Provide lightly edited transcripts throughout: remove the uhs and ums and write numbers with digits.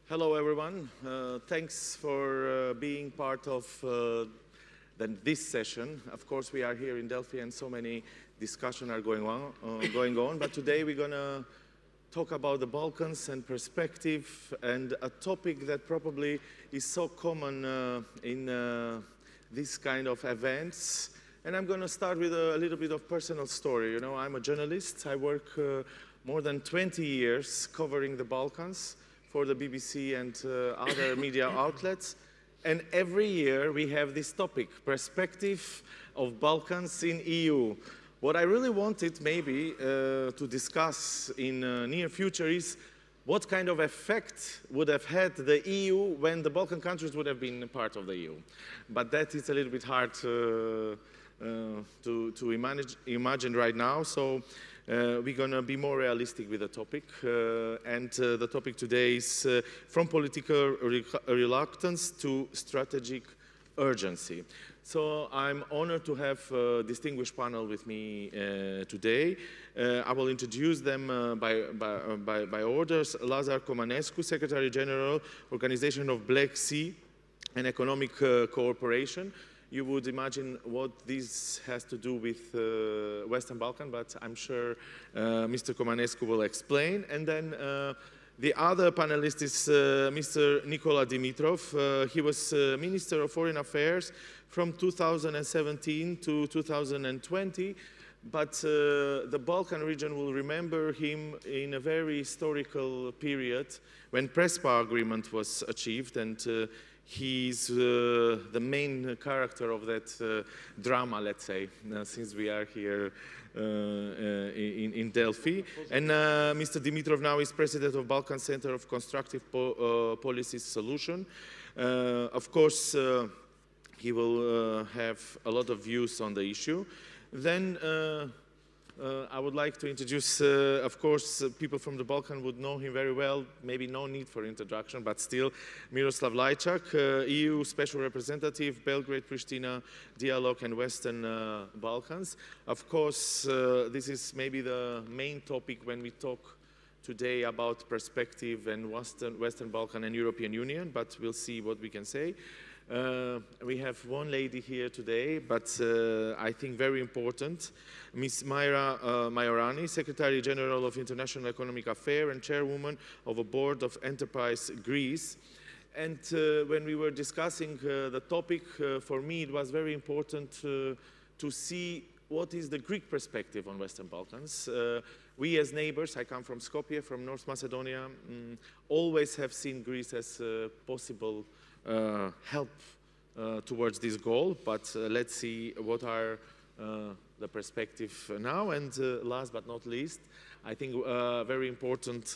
Hello, everyone. Thanks for being part of this session. Of course, we are here in Delphi, and so many discussions are going on. But today, we're going to talk about the Balkans and perspective, and a topic that probably is so common in this kind of events. And I'm going to start with a little bit of personal story. You know, I'm a journalist. I work more than 20 years covering the Balkans for the BBC and other media outlets. And every year we have this topic, perspective of Balkans in EU. What I really wanted maybe to discuss in near future is what kind of effect would have had the EU when the Balkan countries would have been part of the EU. But that is a little bit hard to imagine right now. So we're going to be more realistic with the topic. And the topic today is from political reluctance to strategic urgency. So I'm honored to have a distinguished panel with me today. I will introduce them by orders. Lazăr Comănescu, Secretary General, Organization of Black Sea and Economic Cooperation. You would imagine what this has to do with Western Balkan, but I'm sure Mr. Comănescu will explain. And then the other panelist is Mr. Nikola Dimitrov. He was Minister of Foreign Affairs from 2017 to 2020. But the Balkan region will remember him in a very historical period when Prespa agreement was achieved, and he's the main character of that drama, let's say, since we are here in Delphi. And Mr. Dimitrov now is president of Balkan Center of Constructive Policy Solution. Of course, he will have a lot of views on the issue. Then I would like to introduce, of course, people from the Balkan would know him very well, maybe no need for introduction, but still, Miroslav Lajčák, EU Special Representative, Belgrade-Pristina Dialogue and Western Balkans. Of course, this is maybe the main topic when we talk today about perspective and Western Balkan and European Union, but we'll see what we can say. We have one lady here today, but I think very important, Ms. Maira Myrogianni, Secretary General of International Economic Affairs and Chairwoman of a Board of Enterprise Greece. And when we were discussing the topic, for me it was very important to see what is the Greek perspective on Western Balkans. We as neighbors, I come from Skopje, from North Macedonia, always have seen Greece as possible help towards this goal, but let's see what are the perspective now. And last but not least, I think very important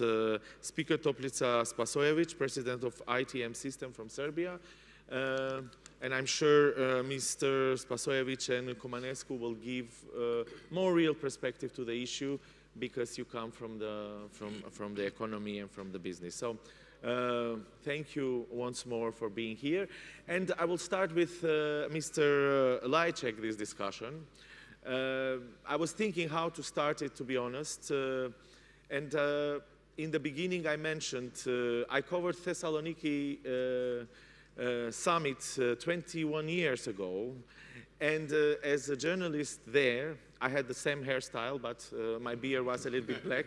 speaker, Toplica Spasojević, president of ITM System from Serbia. And I'm sure Mr. Spasojević and Comănescu will give more real perspective to the issue, because you come from the economy and from the business. So thank you once more for being here. And I will start with Mr. Lajčák, this discussion. I was thinking how to start it, to be honest. And in the beginning I mentioned, I covered Thessaloniki summit 21 years ago. And as a journalist there, I had the same hairstyle, but my beard was a little bit black.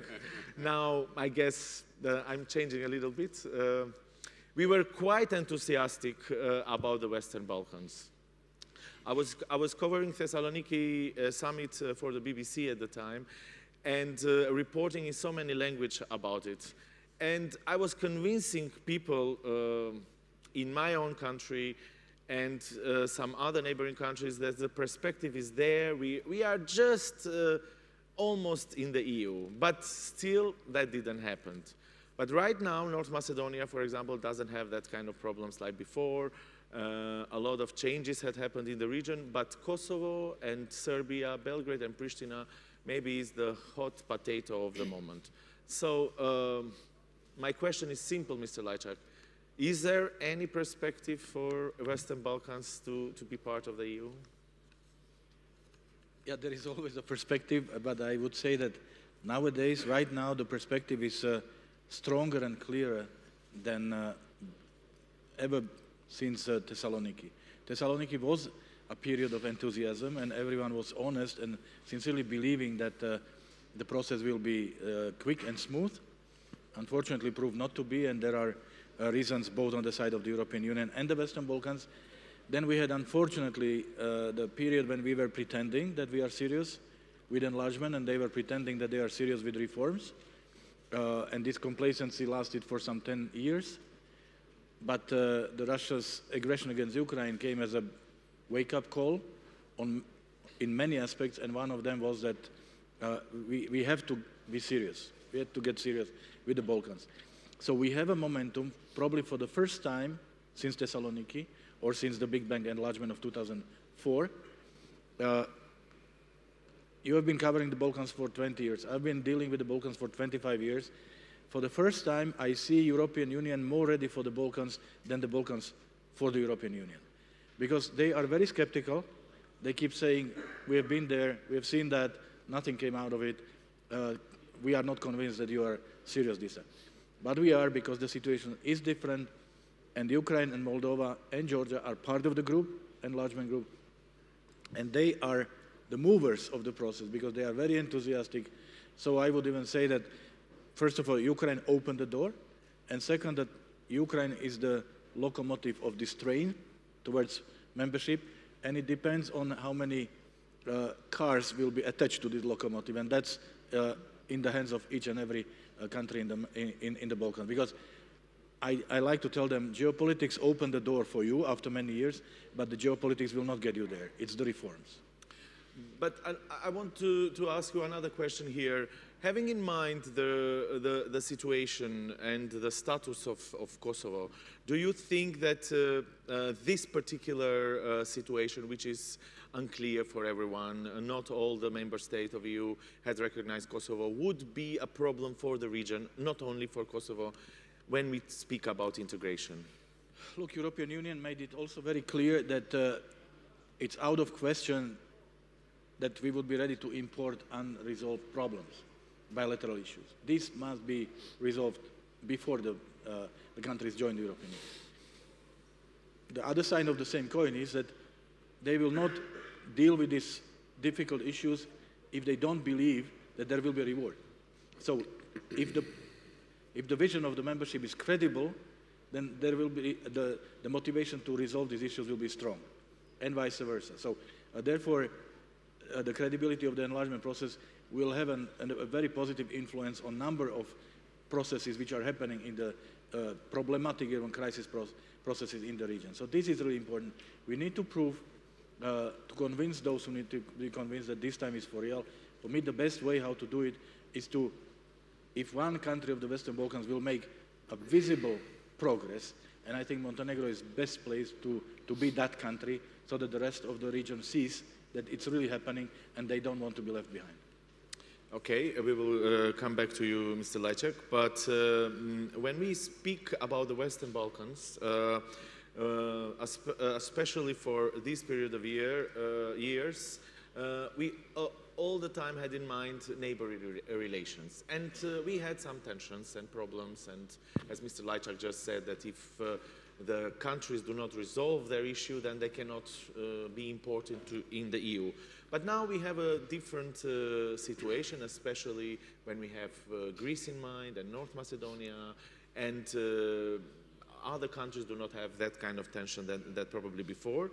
Now, I guess I'm changing a little bit. We were quite enthusiastic about the Western Balkans. I was covering Thessaloniki summit for the BBC at the time, and reporting in so many languages about it. And I was convincing people in my own country and some other neighboring countries that the perspective is there. We are just almost in the EU, but still that didn't happen. But right now, North Macedonia, for example, doesn't have that kind of problems like before. A lot of changes had happened in the region, but Kosovo and Serbia, Belgrade and Pristina, maybe is the hot potato of the moment. So my question is simple, Mr. Lajčák. Is there any perspective for Western Balkans to be part of the EU? Yeah, there is always a perspective, but I would say that nowadays, right now, the perspective is stronger and clearer than ever since Thessaloniki. Thessaloniki was a period of enthusiasm, and everyone was honest and sincerely believing that the process will be quick and smooth. Unfortunately, proved not to be, and there are reasons both on the side of the European Union and the Western Balkans. Then we had, unfortunately, the period when we were pretending that we are serious with enlargement, and they were pretending that they are serious with reforms. And this complacency lasted for some 10 years. But the Russia's aggression against Ukraine came as a wake-up call in many aspects, and one of them was that we have to be serious. We have to get serious with the Balkans. So we have a momentum, probably for the first time since Thessaloniki, or since the Big Bang enlargement of 2004. You have been covering the Balkans for 20 years. I've been dealing with the Balkans for 25 years. For the first time, I see European Union more ready for the Balkans than the Balkans for the European Union. Because they are very skeptical. They keep saying, we have been there, we have seen that, nothing came out of it. We are not convinced that you are serious this time. But we are, because the situation is different, and Ukraine and Moldova and Georgia are part of the group, enlargement group, and they are the movers of the process because they are very enthusiastic. So I would even say that, first of all, Ukraine opened the door, and second, that Ukraine is the locomotive of this train towards membership, and it depends on how many cars will be attached to this locomotive, and that's in the hands of each and every country in the Balkans. Because I like to tell them, geopolitics opened the door for you after many years, but the geopolitics will not get you there. It's the reforms. But I want to ask you another question here. Having in mind the situation and the status of Kosovo, do you think that this particular situation, which is unclear for everyone, not all the member states of EU had recognized Kosovo, would be a problem for the region, not only for Kosovo, when we speak about integration? Look, European Union made it also very clear that it's out of question that we would be ready to import unresolved problems, bilateral issues. This must be resolved before the countries join the European Union. The other side of the same coin is that they will not deal with these difficult issues if they don't believe that there will be a reward. So if the vision of the membership is credible, then there will be the motivation to resolve these issues will be strong, and vice versa. So therefore, the credibility of the enlargement process will have a very positive influence on a number of processes which are happening in the problematic even crisis processes in the region. So this is really important. We need to prove, to convince those who need to be convinced that this time is for real. For me, the best way how to do it is to, if one country of the Western Balkans will make a visible progress, and I think Montenegro is best placed to be that country so that the rest of the region sees that it's really happening and they don't want to be left behind. Okay, we will come back to you, Mr. Lajčák, but when we speak about the Western Balkans, especially for this period of years, we all the time had in mind neighborly relations. And we had some tensions and problems, and as Mr. Lajčák just said, that if the countries do not resolve their issue, then they cannot be imported in the EU. But now we have a different situation, especially when we have Greece in mind and North Macedonia, and other countries do not have that kind of tension that probably before.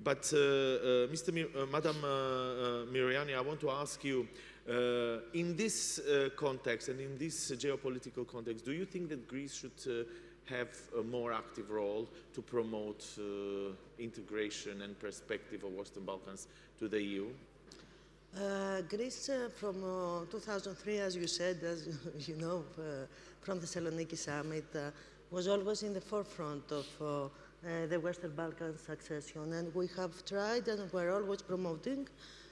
But Madam Myrogianni, I want to ask you, in this context and in this geopolitical context, do you think that Greece should have a more active role to promote integration and perspective of Western Balkans to the EU? Greece from 2003, as you said, as you know, from the Thessaloniki summit, was always in the forefront of the Western Balkans accession, and we have tried and we're always promoting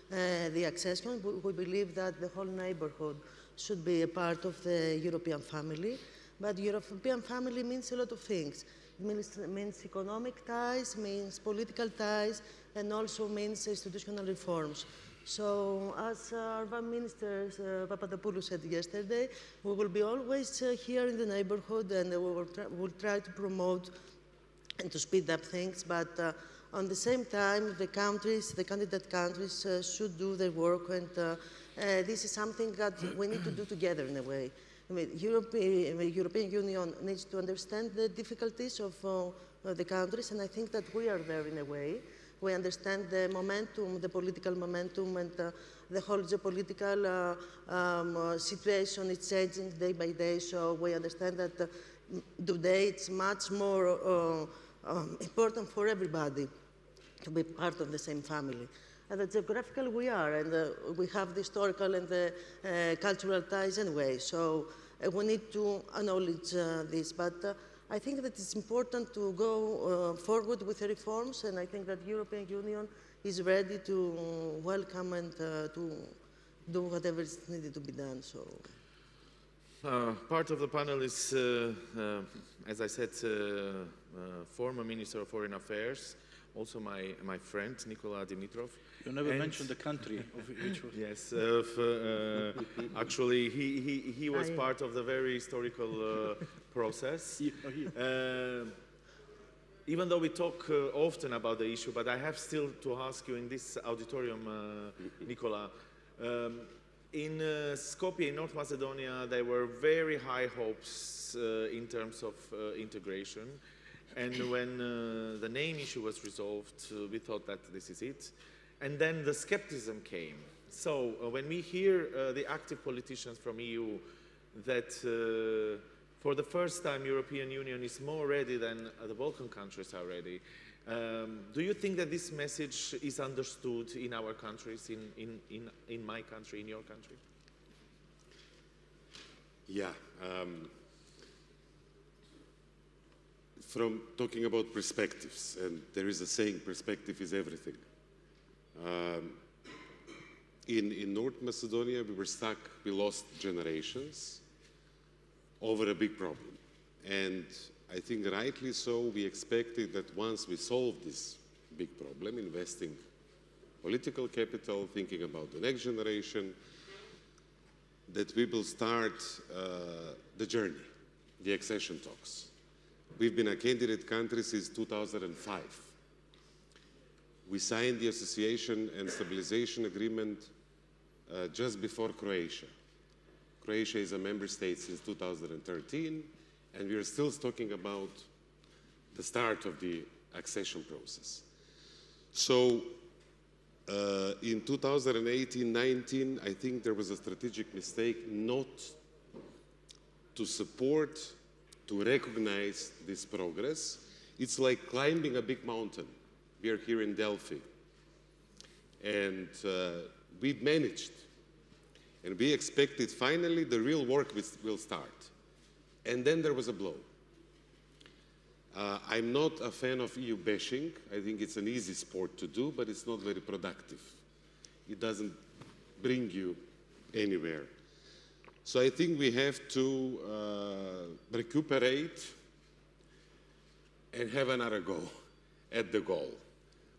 the accession. We believe that the whole neighborhood should be a part of the European family, but European family means a lot of things. It means economic ties, means political ties, and also means institutional reforms. So, as our Minister Papadopoulos said yesterday, we will be always here in the neighborhood, and we will try to promote and to speed up things, but on the same time, the candidate countries should do their work, and this is something that we need to do together in a way. I mean, the European Union needs to understand the difficulties of the countries, and I think that we are there in a way. We understand the momentum, the political momentum, and the whole geopolitical situation is changing day by day, so we understand that today it's much more important for everybody to be part of the same family. And the geographical we are, and we have the historical and the cultural ties anyway, so we need to acknowledge this. But I think that it's important to go forward with the reforms, and I think that the European Union is ready to welcome and to do whatever is needed to be done. So. Part of the panel is, as I said, former Minister of Foreign Affairs, also my friend, Nikola Dimitrov. You never mentioned the country of which was... Yes, actually he was part of the very historical process. Even though we talk often about the issue, but I have still to ask you in this auditorium, Nikola, in Skopje, in North Macedonia, there were very high hopes in terms of integration. And when the name issue was resolved, we thought that this is it. And then the skepticism came. So when we hear the active politicians from EU that for the first time European Union is more ready than the Balkan countries are ready, do you think that this message is understood in our countries, in my country, in your country? Yeah. From talking about perspectives, and there is a saying, perspective is everything. In North Macedonia, we were stuck, we lost generations over a big problem. And I think rightly so, we expected that once we solve this big problem, investing political capital, thinking about the next generation, that we will start the journey, the accession talks. We've been a candidate country since 2005. We signed the Association and Stabilization Agreement just before Croatia. Croatia is a member state since 2013, and we are still talking about the start of the accession process. So in 2018-19, I think there was a strategic mistake not to support, to recognize this progress. It's like climbing a big mountain. We are here in Delphi, and we've managed. And we expected finally the real work will start. And then there was a blow. I'm not a fan of EU bashing. I think it's an easy sport to do, but it's not very productive. It doesn't bring you anywhere. So I think we have to recuperate and have another go at the goal.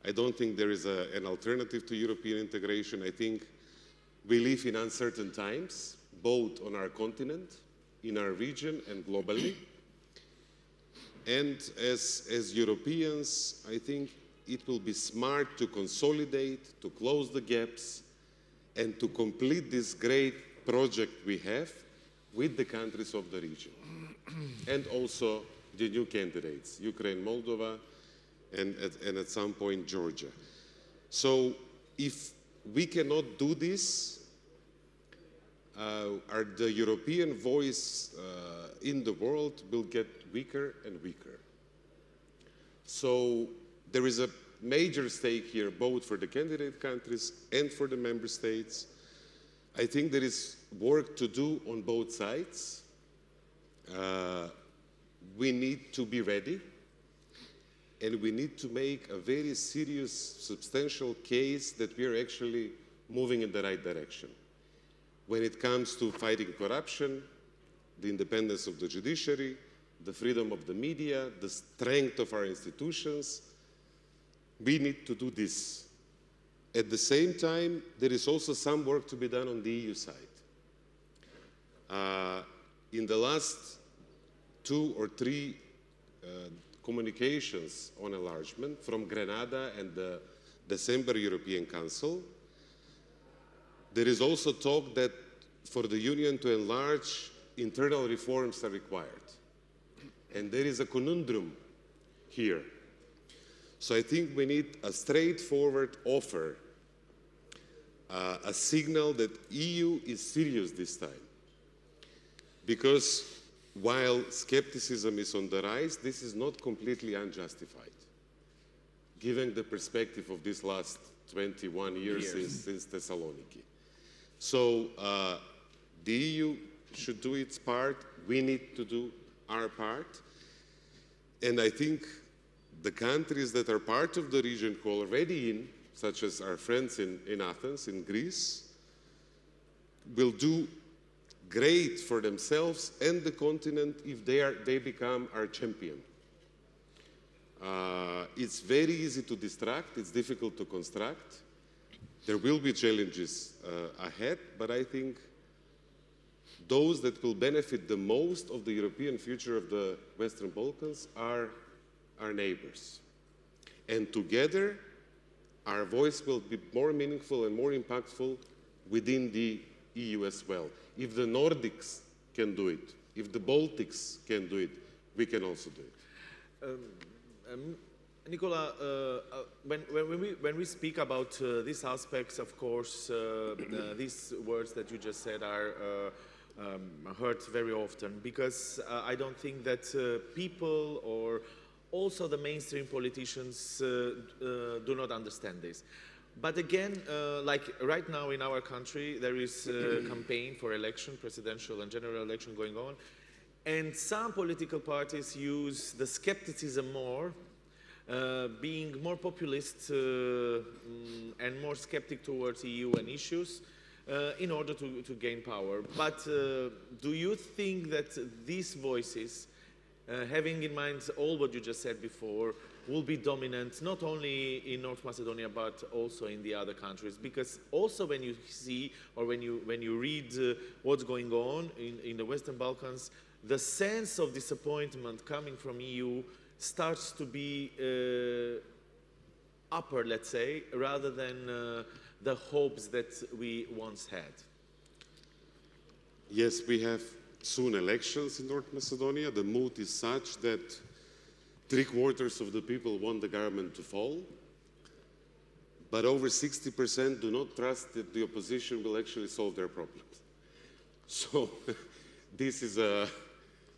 I don't think there is an alternative to European integration. I think we live in uncertain times, both on our continent, in our region, and globally. And as Europeans, I think it will be smart to consolidate, to close the gaps, and to complete this great project we have with the countries of the region. And also the new candidates, Ukraine, Moldova, and at some point Georgia. So if we cannot do this, the European voice in the world will get weaker and weaker. So there is a major stake here, both for the candidate countries and for the member states. I think there is work to do on both sides. We need to be ready, and we need to make a very serious, substantial case that we are actually moving in the right direction. When it comes to fighting corruption, the independence of the judiciary, the freedom of the media, the strength of our institutions, we need to do this. At the same time, there is also some work to be done on the EU side. In the last 2 or 3 communications on enlargement from Grenada and the December European Council, there is also talk that for the Union to enlarge, internal reforms are required. And there is a conundrum here. So I think we need a straightforward offer, a signal that EU is serious this time. Because while skepticism is on the rise, this is not completely unjustified, given the perspective of these last 21 years since Thessaloniki. So the EU should do its part, we need to do our part, and I think the countries that are part of the region who are already in, such as our friends in Athens, in Greece, will do great for themselves and the continent if they become our champion. It's very easy to distract, it's difficult to construct. There will be challenges ahead, but I think those that will benefit the most of the European future of the Western Balkans are our neighbors. And together, our voice will be more meaningful and more impactful within the EU as well. If the Nordics can do it, if the Baltics can do it, we can also do it. Nikola, when we speak about these aspects, of course, these words that you just said are heard very often, because I don't think that people or also the mainstream politicians do not understand this. But again, like right now in our country, there is a campaign for election, presidential and general election going on, and some political parties use the skepticism more, being more populist and more skeptic towards EU and issues in order to gain power. But do you think that these voices, having in mind all what you just said before, will be dominant not only in North Macedonia but also in the other countries? Because also when you see or when you read what's going on in the Western Balkans, the sense of disappointment coming from EU starts to be upper, let's say, rather than the hopes that we once had. Yes, we have soon elections in North Macedonia. The mood is such that 3/4 of the people want the government to fall, but over 60% do not trust that the opposition will actually solve their problems. So this is a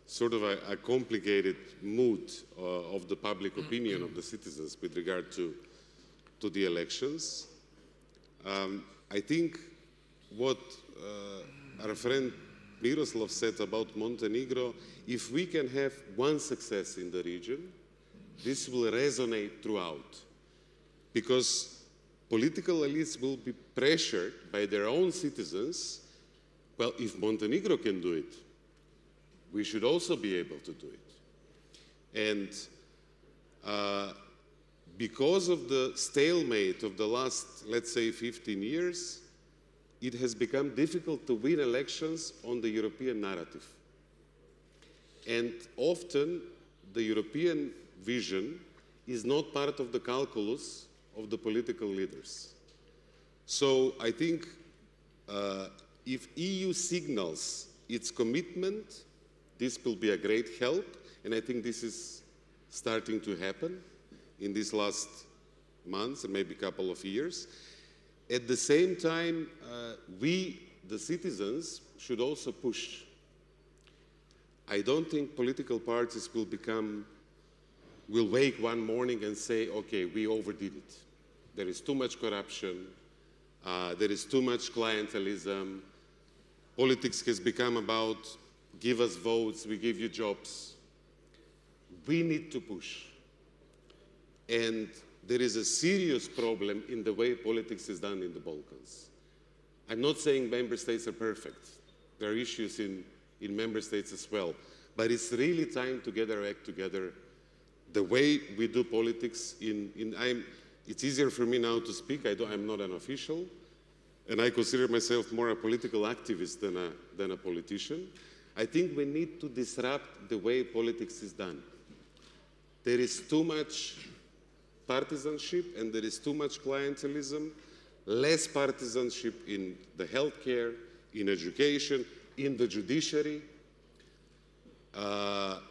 sort of a complicated mood of the public opinion of the citizens with regard to the elections. I think what our friend Miroslav said about Montenegro, if we can have one success in the region, this will resonate throughout, because political elites will be pressured by their own citizens. Well, if Montenegro can do it, we should also be able to do it. And because of the stalemate of the last, let's say, 15 years, it has become difficult to win elections on the European narrative. And often, the European vision is not part of the calculus of the political leaders. So I think if EU signals its commitment, this will be a great help, and I think this is starting to happen in these last months and maybe a couple of years. At the same time, we, the citizens, should also push. I don't think political parties will wake one morning and say, okay, we overdid it. There is too much corruption, there is too much clientelism, politics has become about give us votes, we give you jobs. We need to push. And there is a serious problem in the way politics is done in the Balkans. I'm not saying member states are perfect. There are issues in member states as well. But it's really time to get our act together. The way we do politics, it's easier for me now to speak. I'm not an official, and I consider myself more a political activist than a politician. I think we need to disrupt the way politics is done. There is too much partisanship and there is too much clientelism, less partisanship in the healthcare, in education, in the judiciary.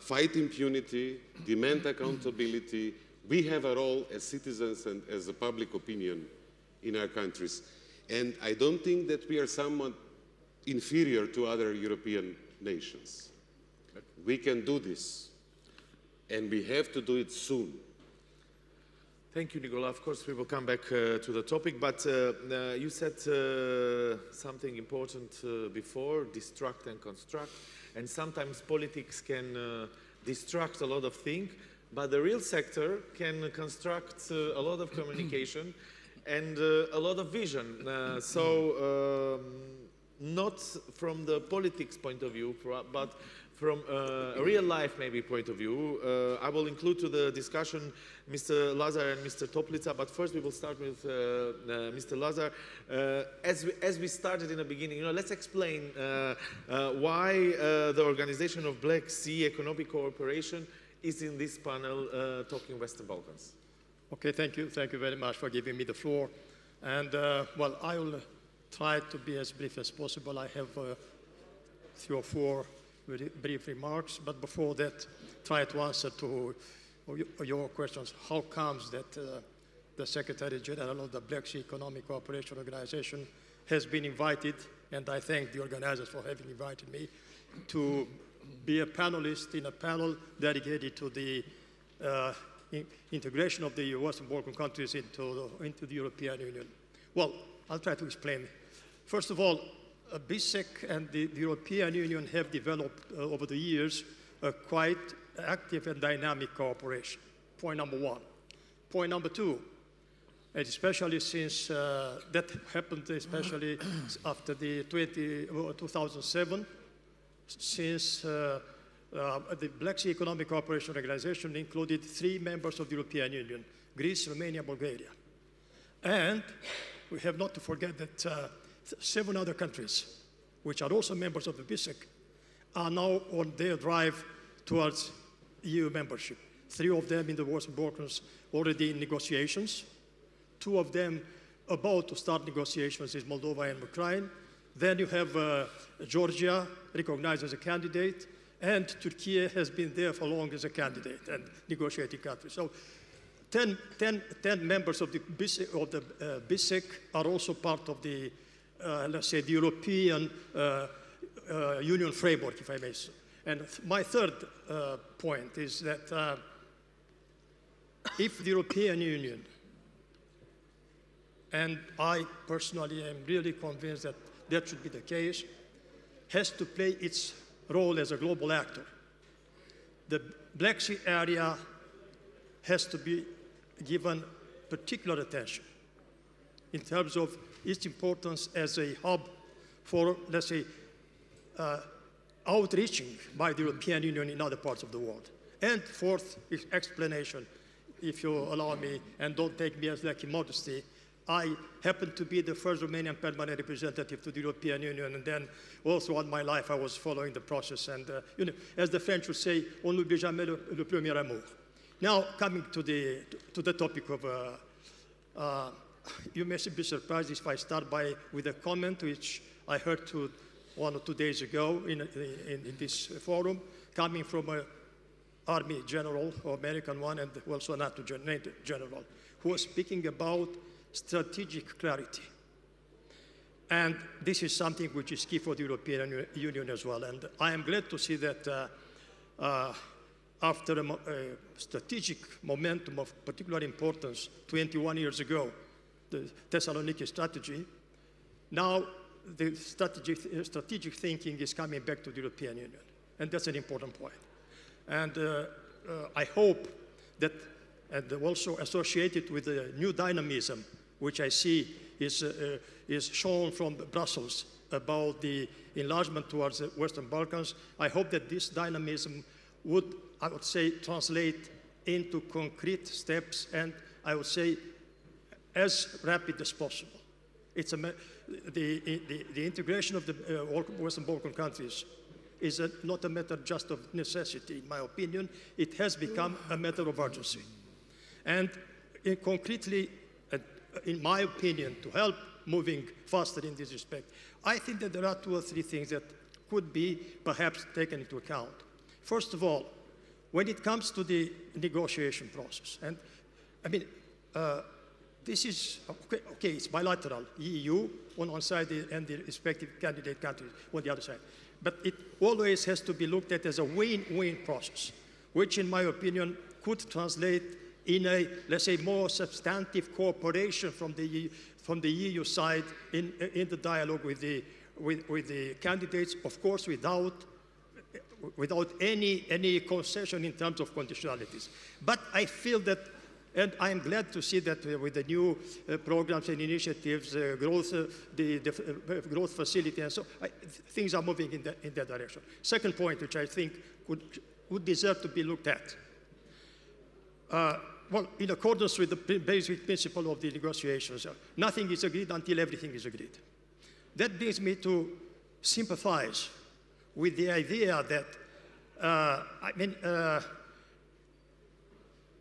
Fight impunity, demand accountability. We have a role as citizens and as a public opinion in our countries. And I don't think that we are somewhat inferior to other European nations. We can do this, and we have to do it soon. Thank you, Nikola. Of course, we will come back to the topic, but you said something important before, destruct and construct, and sometimes politics can destruct a lot of things, but the real sector can construct a lot of communication and a lot of vision. Not from the politics point of view, but from a real life maybe point of view. I will include to the discussion Mr. Lazăr and Mr. Toplica, but first we will start with Mr. Lazăr. As we started in the beginning, let's explain why the organization of Black Sea Economic Cooperation is in this panel talking Western Balkans. Okay, thank you. Thank you very much for giving me the floor. And well, I will try to be as brief as possible. I have 3 or 4 very brief remarks, but before that, try to answer to your questions. How comes that the Secretary General of the Black Sea Economic Cooperation Organization has been invited, and I thank the organizers for having invited me, to be a panelist in a panel dedicated to the integration of the Western Balkan countries into the European Union. Well, I'll try to explain. First of all, BISEC and the European Union have developed over the years a quite active and dynamic cooperation. Point number 1. Point number 2, and especially since that happened, especially after the 2007, since the Black Sea Economic Cooperation Organization included 3 members of the European Union, Greece, Romania, Bulgaria. And we have not to forget that 7 other countries, which are also members of the BISEC, are now on their drive towards EU membership. 3 of them in the Western Balkans already in negotiations. 2 of them about to start negotiations is Moldova and Ukraine. Then you have Georgia recognized as a candidate, and Turkiye has been there for long as a candidate and negotiating country. So 10 members of the BISEC are also part of the, let's say, the European Union framework, if I may say. And my third point is that if the European Union, and I personally am really convinced that that should be the case, has to play its role as a global actor, the Black Sea area has to be given particular attention in terms of its importance as a hub for, let's say, outreaching by the European Union in other parts of the world. And fourth explanation, if you allow me, and don't take me as lacking modesty, I happen to be the first Romanian permanent representative to the European Union, and then all throughout my life I was following the process. And, as the French would say, on n'oublie jamais le premier amour. Now, coming to the topic of, you may be surprised if I start with a comment which I heard 1 or 2 days ago in this forum, coming from an army general, or American one, and also a NATO general, who was speaking about strategic clarity. And this is something which is key for the European Union as well. And I am glad to see that after a strategic momentum of particular importance 21 years ago, the Thessaloniki strategy, now the strategic thinking is coming back to the European Union. And that's an important point. And I hope that, and also associated with the new dynamism, which I see is shown from Brussels about the enlargement towards the Western Balkans, I hope that this dynamism would, I would say, translate into concrete steps and, I would say, as rapid as possible. It's the integration of the Western Balkan countries is not a matter just of necessity, in my opinion. It has become a matter of urgency. And concretely, in my opinion, to help moving faster in this respect, I think that there are 2 or 3 things that could be perhaps taken into account. First of all, when it comes to the negotiation process, and I mean, this is, okay, it's bilateral, EU on one side and the respective candidate countries on the other side. But it always has to be looked at as a win-win process, which in my opinion could translate in a, let's say, more substantive cooperation from the EU side in the dialogue with the candidates, of course, without any concession in terms of conditionalities. But I feel that, and I'm glad to see that with the new programs and initiatives, the growth facility, and so things are moving in that direction. Second point, which I think would deserve to be looked at. Well, in accordance with the basic principle of the negotiations, nothing is agreed until everything is agreed. That brings me to sympathize with the idea that,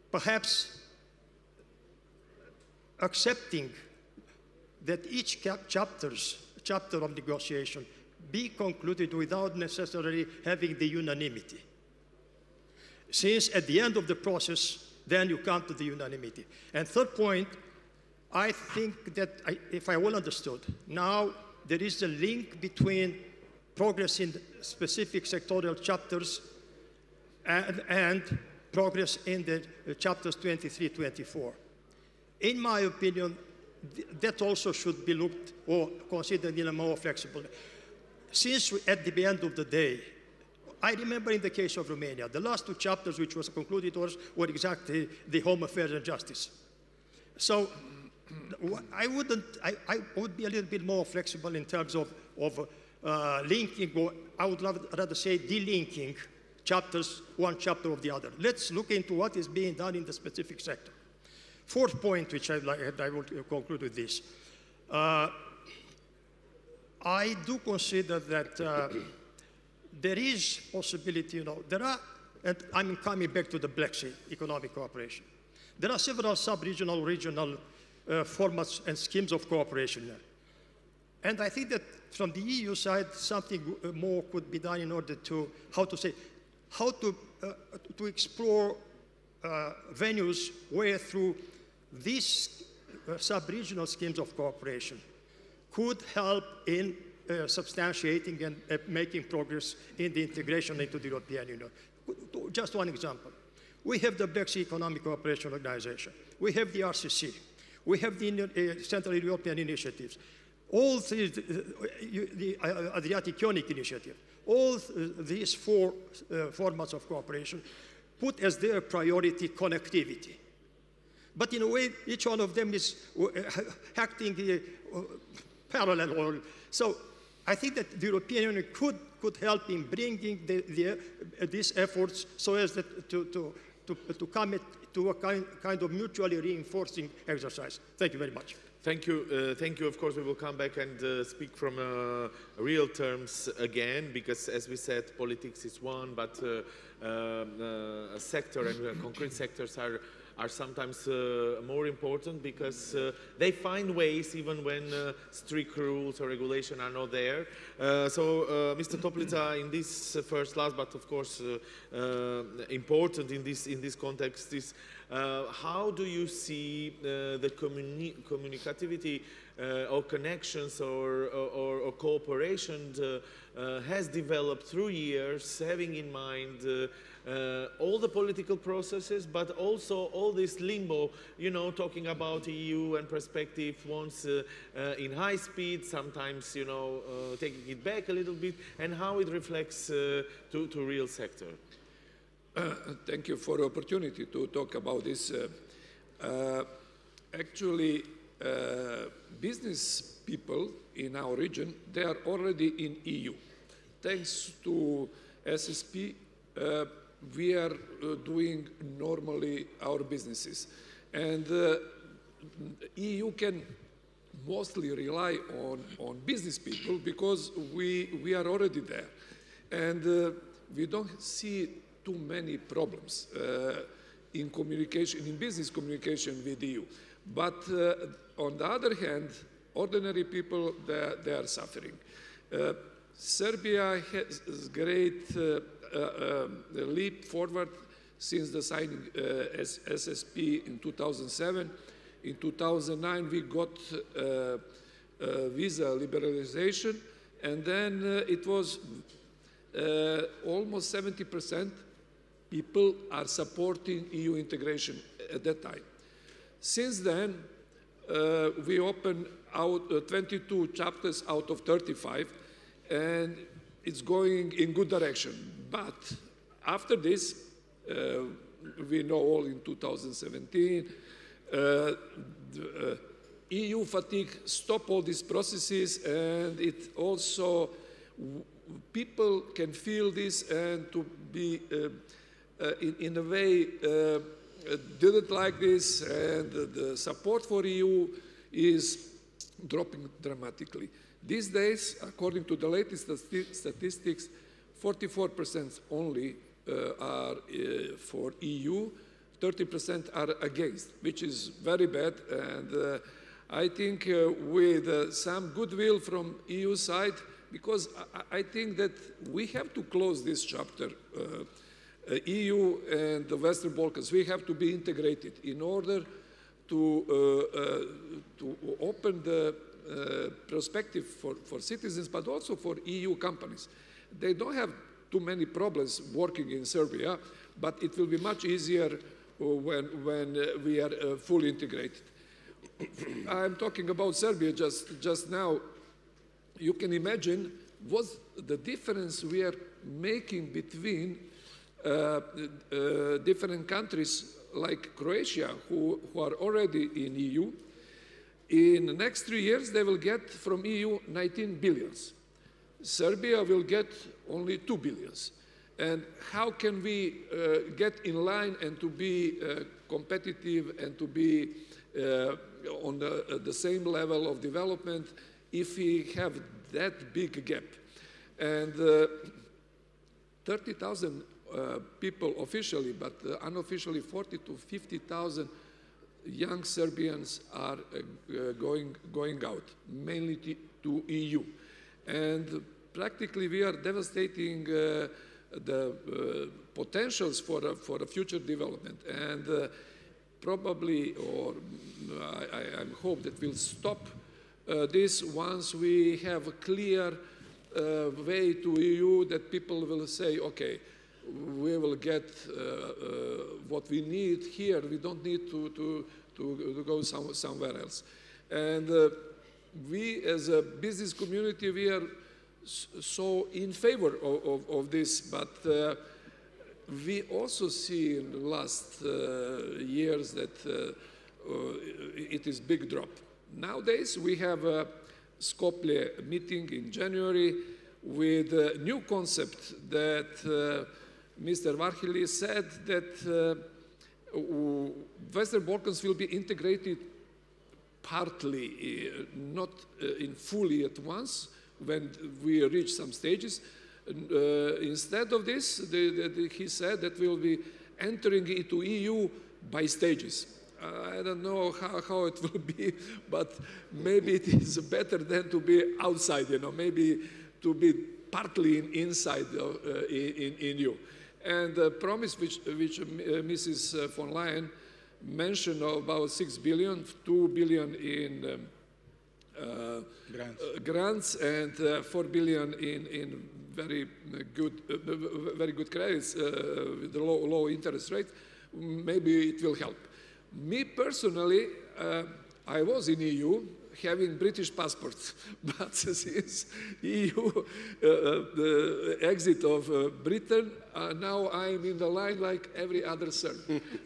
perhaps accepting that each chapter of negotiation be concluded without necessarily having the unanimity. Since at the end of the process, then you come to the unanimity. And third point, I think that, if I well understood, now there is a link between progress in specific sectorial chapters and progress in the chapters 23, 24. In my opinion, that also should be looked or considered in a more flexible way. Since at the end of the day, I remember in the case of Romania, the last 2 chapters which was concluded were exactly the home affairs and justice. So I would be a little bit more flexible in terms of linking, or I would rather say delinking chapters, one chapter of the other. Let's look into what is being done in the specific sector. Fourth point, which I will conclude with this. I do consider that there is possibility, there are, and I'm coming back to the Black Sea economic cooperation. There are several sub-regional, regional formats and schemes of cooperation there. And I think that from the EU side, something more could be done in order to, how to explore venues where through these sub-regional schemes of cooperation could help in substantiating and making progress in the integration into the European Union. Just one example. We have the Black Sea Economic Cooperation Organization. We have the RCC. We have the Central European Initiatives. All the Adriatic Ionic Initiative. All these 4 formats of cooperation put as their priority connectivity. But in a way, each one of them is acting parallel. So I think that the European Union could help in bringing these efforts so as that to come to a kind of mutually reinforcing exercise. Thank you very much. Thank you. Thank you. Of course, we will come back and speak from real terms again, because as we said, politics is one, but a sector and concrete sectors are sometimes more important, because they find ways even when strict rules or regulation are not there. Mr. Toplica, in this last, but of course important in this context is how do you see the communicativity or connections or cooperation has developed through years, having in mind all the political processes, but also all this limbo, talking about EU and perspective once in high speed, sometimes, taking it back a little bit, and how it reflects to real sector. Thank you for the opportunity to talk about this. Actually, business people in our region, they are already in EU. Thanks to SSP, we are doing normally our businesses. And EU can mostly rely on business people because we are already there. And we don't see too many problems in communication, in business communication with EU. But on the other hand, ordinary people, they are suffering. Serbia has great leap forward since the signing SSP in 2007. In 2009, we got visa liberalization, and then it was almost 70% people are supporting EU integration at that time. Since then, we opened out 22 chapters out of 35, and it's going in good direction. But after this, we know all in 2017, EU fatigue stopped all these processes, and it also, people can feel this and to be, in a way, didn't like this, and the support for EU is dropping dramatically. These days, according to the latest statistics, 44% only are for EU, 30% are against, which is very bad. And I think with some goodwill from EU side, because I think that we have to close this chapter, EU and the Western Balkans, we have to be integrated in order to open the perspective for citizens, but also for EU companies. They don't have too many problems working in Serbia, but it will be much easier when we are fully integrated. I'm talking about Serbia just now. You can imagine what's the difference we are making between different countries like Croatia, who are already in EU. In the next 3 years, they will get from EU 19 billions. Serbia will get only 2 billions. And how can we get in line and to be competitive and to be on the same level of development if we have that big gap? And 30,000 people officially, but unofficially 40 to 50,000 young Serbians are going out, mainly to EU. And practically we are devastating the potentials for a future development. And probably, or I hope that we'll stop this once we have a clear way to EU that people will say, okay, we will get what we need here. We don't need to go somewhere else. And we, as a business community, we are so in favor of this, but we also see in the last years that it is big drop. Nowadays, we have a Skopje meeting in January with a new concept that Mr. Varhili said that Western Balkans will be integrated partly, not in fully at once when we reach some stages. Instead of this, he said that we will be entering into EU by stages. I don't know how it will be, but maybe it is better than to be outside, you know, maybe to be partly inside in EU. And the promise which Mrs. von Leyen mentioned about 6 billion, 2 billion in grants and 4 billion in very good credits with the low interest rate, maybe it will help. Me personally, I was in EU, having British passports, but since EU the exit of Britain, now I'm in the line like every other Serb.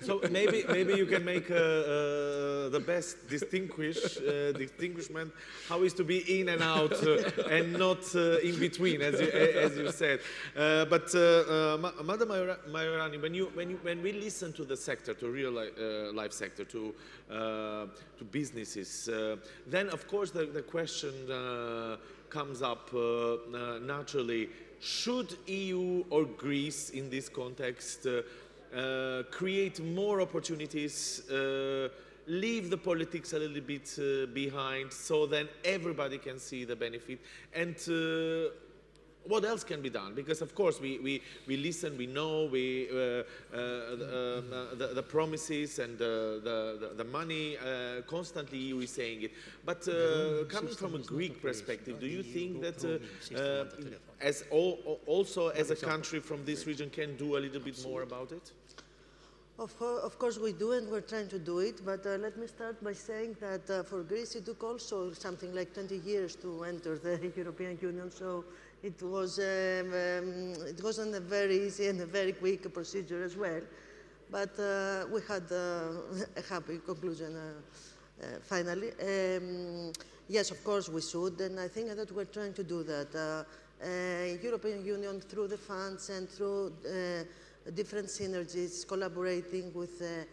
So maybe you can make the best distinguishment how is to be in and out and not in between, as you said. But Madam Myrogianni, when we listen to the sector, to real life sector, to businesses, then of course the question comes up naturally: should EU or Greece, in this context, create more opportunities, leave the politics a little bit behind, so then everybody can see the benefit? And what else can be done? Because of course we listen, we know the promises and the money, constantly EU is saying it. But coming from a Greek perspective, do you think that also as a country from this region can do a little bit more about it? Of course we do, and we're trying to do it, but let me start by saying that for Greece it took also something like 20 years to enter the European Union, so it wasn't a very easy and a very quick procedure as well. But we had a happy conclusion finally. Yes, of course we should, and I think that we're trying to do that. European Union, through the funds and through different synergies, collaborating with the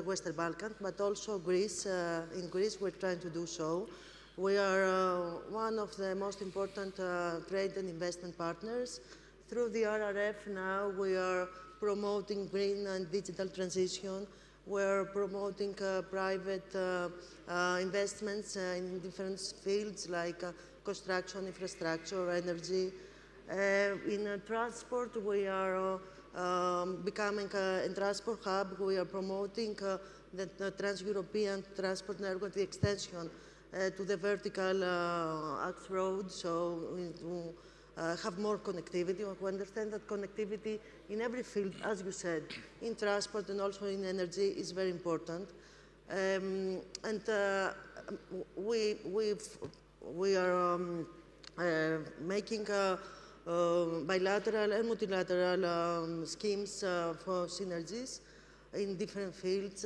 Western Balkans, but also Greece. In Greece, we're trying to do so. We are one of the most important trade and investment partners. Through the RRF now, we are promoting green and digital transition. We're promoting private investments in different fields like construction, infrastructure, energy. In transport, we are becoming a transport hub. We are promoting the trans-European transport network, the extension to the vertical axe road, so to have more connectivity. We understand that connectivity in every field, as you said, in transport and also in energy, is very important. We are making bilateral and multilateral schemes for synergies in different fields.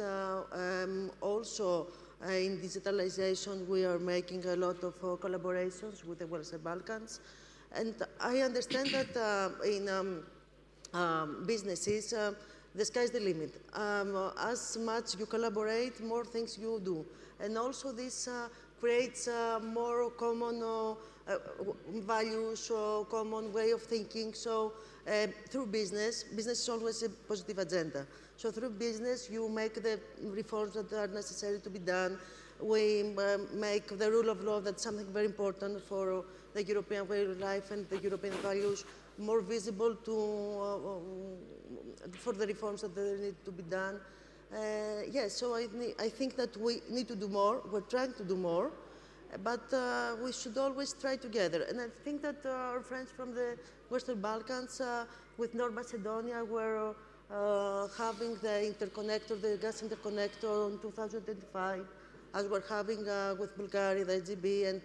Also, in digitalization, we are making a lot of collaborations with the Western Balkans. And I understand that in businesses, the sky's the limit. As much you collaborate, more things you do. And also this creates more common values, or common way of thinking. So through business is always a positive agenda. So through business, you make the reforms that are necessary to be done. We make the rule of law, that's something very important for the European way of life and the European values, more visible for the reforms that need to be done. Yes, so I think that we need to do more. We're trying to do more, but we should always try together. And I think that our friends from the Western Balkans, with North Macedonia, were having the interconnector, the gas interconnector in 2025, as we're having with Bulgaria, the SGB, and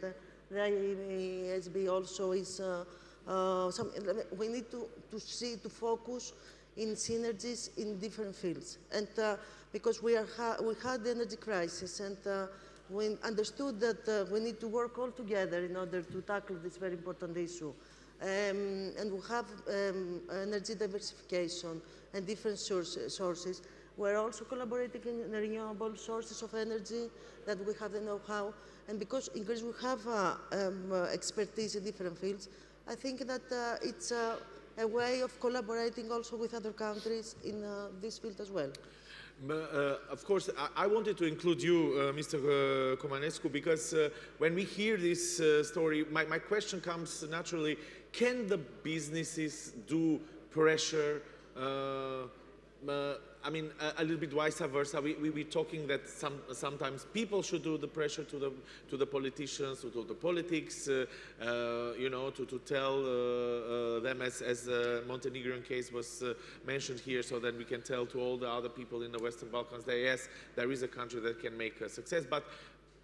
the ISB also is we need to focus in synergies in different fields. And because we had the energy crisis, and we understood that we need to work all together in order to tackle this very important issue. And we have energy diversification and different sources. We're also collaborating in renewable sources of energy that we have the know-how. And because in Greece we have expertise in different fields, I think that it's a way of collaborating also with other countries in this field as well. Of course, I wanted to include you, Mr. Comănescu, because when we hear this story, my question comes naturally: can the businesses do pressure? I mean, a little bit vice versa. We're talking that sometimes people should do the pressure to the politicians, to the politics, you know, to tell them, as the Montenegrin case was mentioned here, so that we can tell to all the other people in the Western Balkans that yes, there is a country that can make a success. But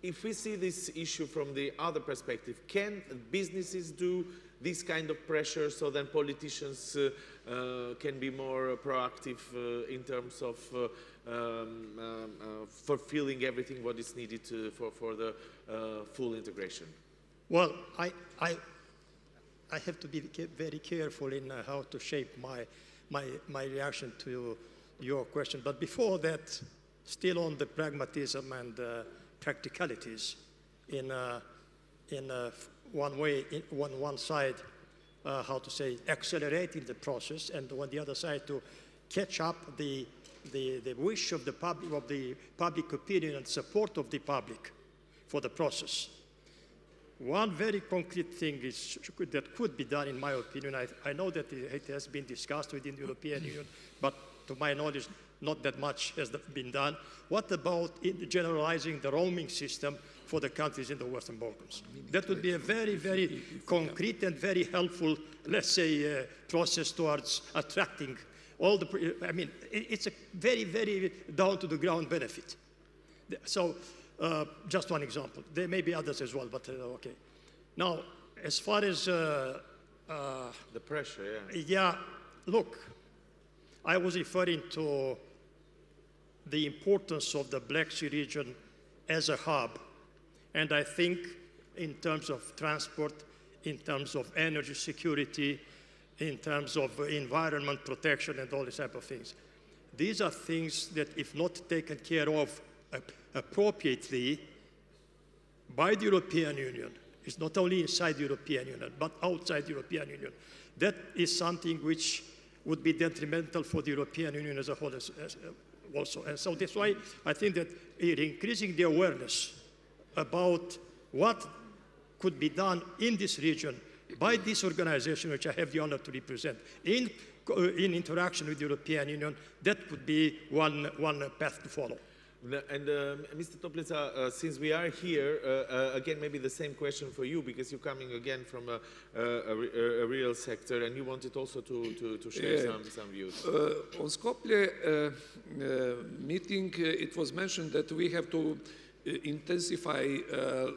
if we see this issue from the other perspective, can businesses do this kind of pressure so then politicians can be more proactive in terms of fulfilling everything what is needed for the full integration? Well, I have to be very careful in how to shape my reaction to your question. But before that, still on the pragmatism and practicalities in one way, one side, how to say, accelerating the process, and on the other side to catch up the wish of the public opinion and support of the public for the process. One very concrete thing that could be done, in my opinion, I know that it has been discussed within the European Union, but to my knowledge, not that much has been done. What about generalizing the roaming system for the countries in the Western Balkans? That would be a very, very concrete and very helpful, let's say, process towards attracting all the, I mean, it's a very, very down-to-the-ground benefit. So, just one example. There may be others as well, but okay. Now, as far as... the pressure, yeah. Yeah, look, I was referring to the importance of the Black Sea region as a hub. And I think in terms of transport, in terms of energy security, in terms of environment protection and all these type of things. These are things that, if not taken care of appropriately by the European Union, it's not only inside the European Union, but outside the European Union. That is something which would be detrimental for the European Union as a whole also. And so that's why I think that increasing the awareness about what could be done in this region by this organization, which I have the honor to represent, in interaction with the European Union, that could be one path to follow. And Mr. Toplica, since we are here, again, maybe the same question for you, because you're coming again from a real sector, and you wanted also to share some views. On Skopje meeting, it was mentioned that we have to intensify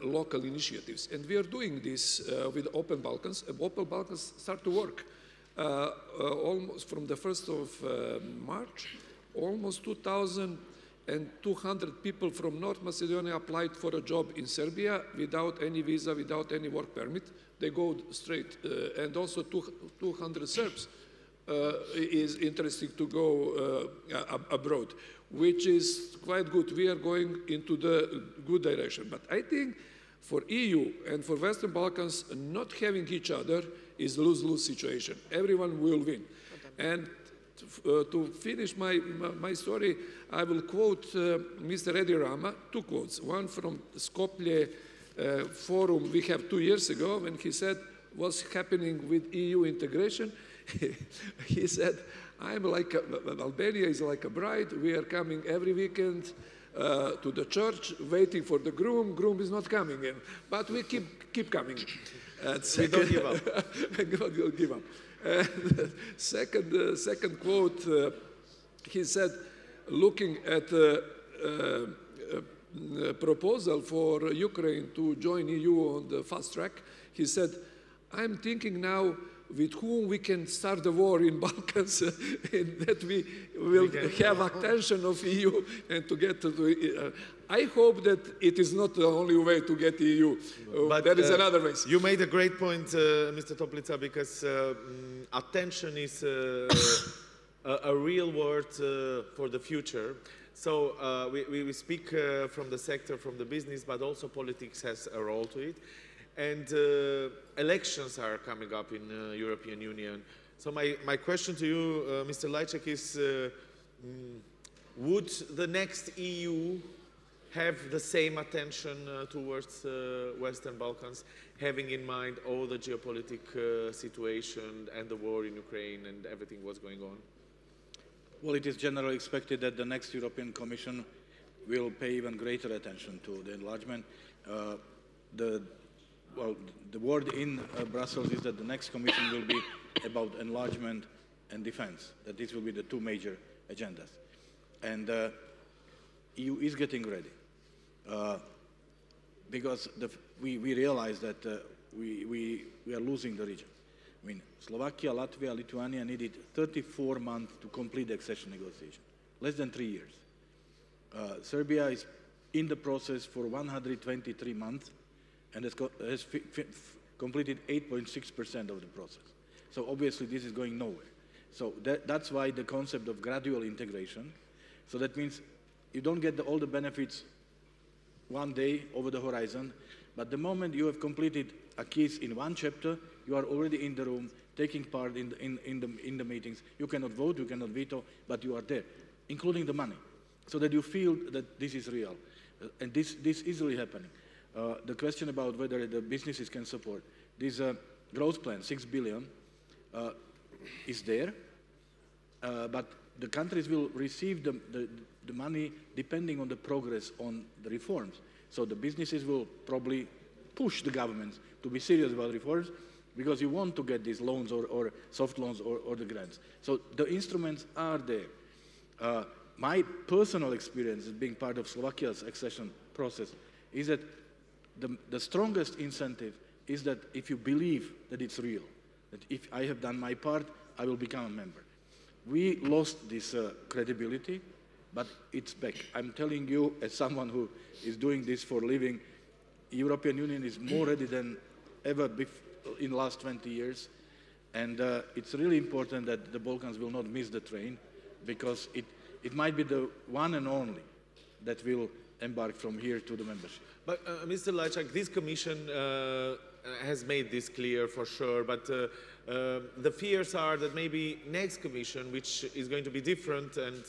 local initiatives, and we are doing this with Open Balkans. Open Balkans start to work almost from the 1st of March. Almost 2,200 people from North Macedonia applied for a job in Serbia without any visa, without any work permit. They go straight, and also 200 Serbs is interesting to go abroad, which is quite good. We are going into the good direction. But I think for EU and for Western Balkans, not having each other is a lose-lose situation. Everyone will win. And to finish my story, I will quote Mr. Edi Rama, two quotes. One from the Skopje forum we have 2 years ago, when he said what's happening with EU integration. He said, Albania is like a bride. We are coming every weekend to the church, waiting for the groom. Groom is not coming in, but we keep coming. We don't give up. God will give up. Second quote, he said, looking at a proposal for Ukraine to join EU on the fast track, he said, I'm thinking now with whom we can start the war in Balkans, and that we will have attention of EU and to get to I hope that it is not the only way to get EU, but there is another way. You made a great point, Mr. Toplica, because attention is a real word for the future. So we speak from the sector, from the business, but also politics has a role to it. And elections are coming up in the European Union. So my question to you, Mr. Lajčák, is would the next EU have the same attention towards Western Balkans, having in mind all the geopolitical situation and the war in Ukraine and everything what's going on? Well, it is generally expected that the next European Commission will pay even greater attention to the enlargement. The word in Brussels is that the next Commission will be about enlargement and defense, that these will be the two major agendas. And EU is getting ready. because we realize that we are losing the region. I mean, Slovakia, Latvia, Lithuania needed 34 months to complete the accession negotiation, less than 3 years. Serbia is in the process for 123 months and has completed 8.6% of the process. So obviously this is going nowhere. So that's why the concept of gradual integration. So that means you don't get all the benefits one day over the horizon, but the moment you have completed a case in one chapter, you are already in the room, taking part in the meetings. You cannot vote, you cannot veto, but you are there, including the money, so that you feel that this is real. And this is really happening. The question about whether the businesses can support this growth plan, 6 billion, is there, but the countries will receive the money depending on the progress on the reforms. So the businesses will probably push the governments to be serious about reforms because you want to get these loans or soft loans or the grants. So the instruments are there. My personal experience as being part of Slovakia's accession process is that the strongest incentive is that if you believe that it's real, that if I have done my part, I will become a member. We lost this credibility, but it's back. I'm telling you, as someone who is doing this for a living, European Union is more ready than ever in the last 20 years. And it's really important that the Balkans will not miss the train, because it might be the one and only that will embark from here to the membership. But Mr. Lajčák, this commission has made this clear for sure, but the fears are that maybe next commission, which is going to be different, and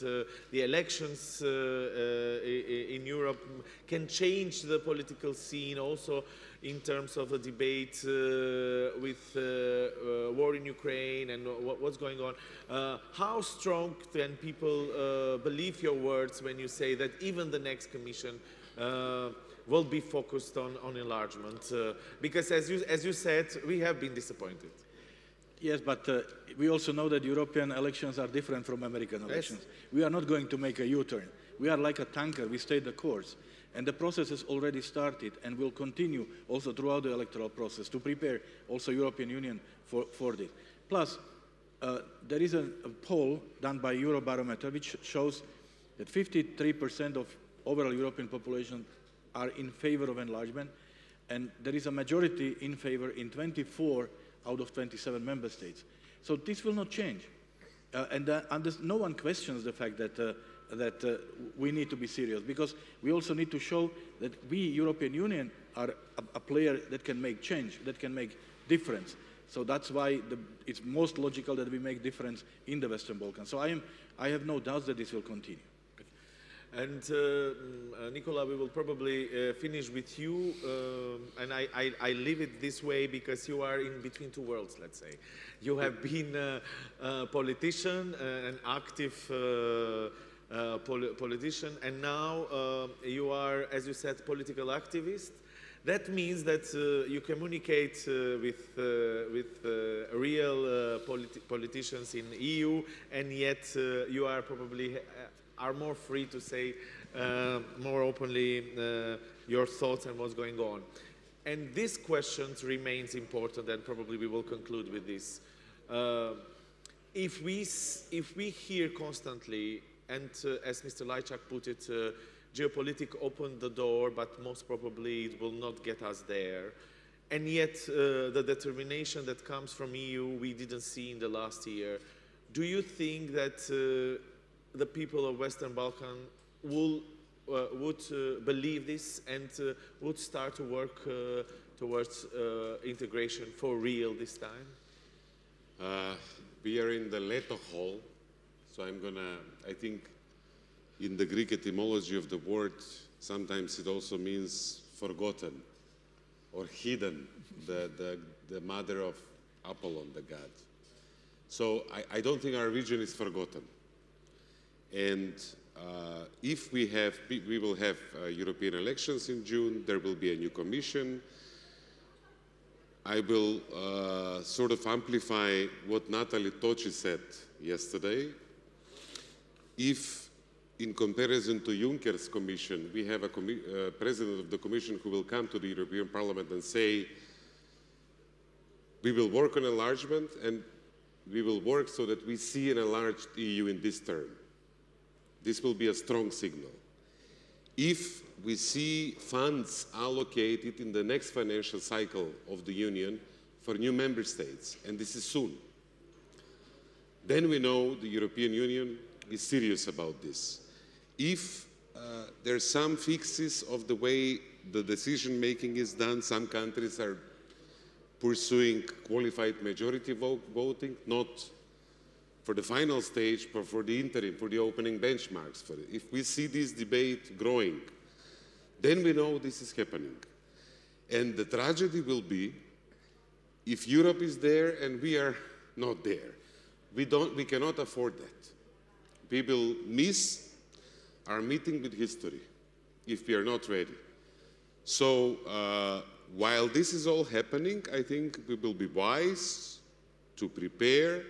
the elections in Europe can change the political scene also in terms of a debate with war in Ukraine and what's going on. How strong can people believe your words when you say that even the next commission will be focused on enlargement? Because as you said, we have been disappointed. Yes, but we also know that European elections are different from American elections. Yes. We are not going to make a U-turn. We are like a tanker. We stay the course. And the process has already started and will continue also throughout the electoral process to prepare also European Union for this. Plus, there is a poll done by Eurobarometer which shows that 53% of overall European population are in favor of enlargement, and there is a majority in favor in 24 out of 27 member states. So this will not change. And no one questions the fact that we need to be serious, because we also need to show that we, European Union, are a player that can make change, that can make difference. So that's why it's most logical that we make difference in the Western Balkans. So I have no doubts that this will continue. And Nikola, we will probably finish with you, and I leave it this way because you are in between two worlds, let's say. You have been a politician, an active politician, and now you are, as you said, political activist. That means that you communicate with real politicians in the EU, and yet you are probably are more free to say more openly your thoughts and what's going on. And this question remains important, and probably we will conclude with this. If we hear constantly, and as Mr. Lajčák put it, geopolitics opened the door, but most probably it will not get us there. And yet the determination that comes from EU we didn't see in the last year. Do you think that the people of Western Balkan would believe this and would start to work towards integration for real this time? We are in the leto hall, so I think in the Greek etymology of the word, sometimes it also means forgotten or hidden, the mother of Apollon, the god. So I don't think our region is forgotten. And if we will have European elections in June, there will be a new commission. I will sort of amplify what Natalie Toci said yesterday. If in comparison to Juncker's commission, we have a president of the commission who will come to the European Parliament and say, we will work on enlargement and we will work so that we see an enlarged EU in this term. This will be a strong signal. If we see funds allocated in the next financial cycle of the Union for new member states, and this is soon, then we know the European Union is serious about this. If there are some fixes of the way the decision-making is done, some countries are pursuing qualified majority voting, not for the final stage, but for the interim, for the opening benchmarks. If we see this debate growing, then we know this is happening. And the tragedy will be if Europe is there and we are not there. We cannot afford that. We will miss our meeting with history if we are not ready. So while this is all happening, I think we will be wise to prepare,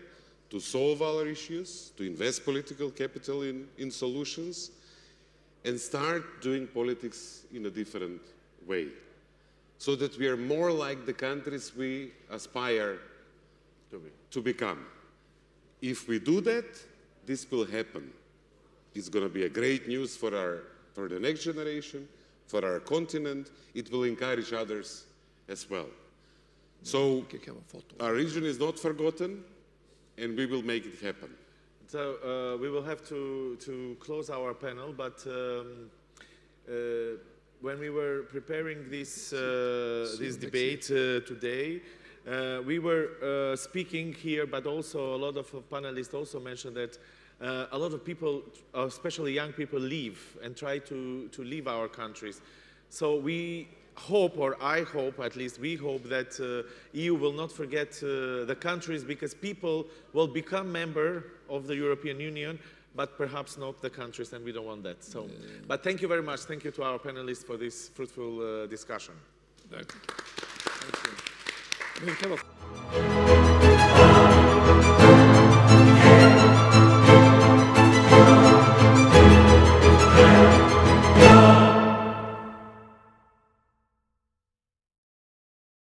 to solve our issues, to invest political capital in solutions, and start doing politics in a different way, so that we are more like the countries we aspire to become. If we do that, this will happen. It's going to be a great news for the next generation, for our continent. It will encourage others as well. So our region is not forgotten, and we will make it happen. So we will have to close our panel, but when we were preparing this debate today, we were speaking here, but also a lot of panelists also mentioned that a lot of people, especially young people, leave and try to leave our countries. So we hope, or I hope, at least we hope, that EU will not forget the countries, because people will become member of the European Union, but perhaps not the countries, and we don't want that. So, but thank you very much. Thank you to our panelists for this fruitful discussion. Thank you.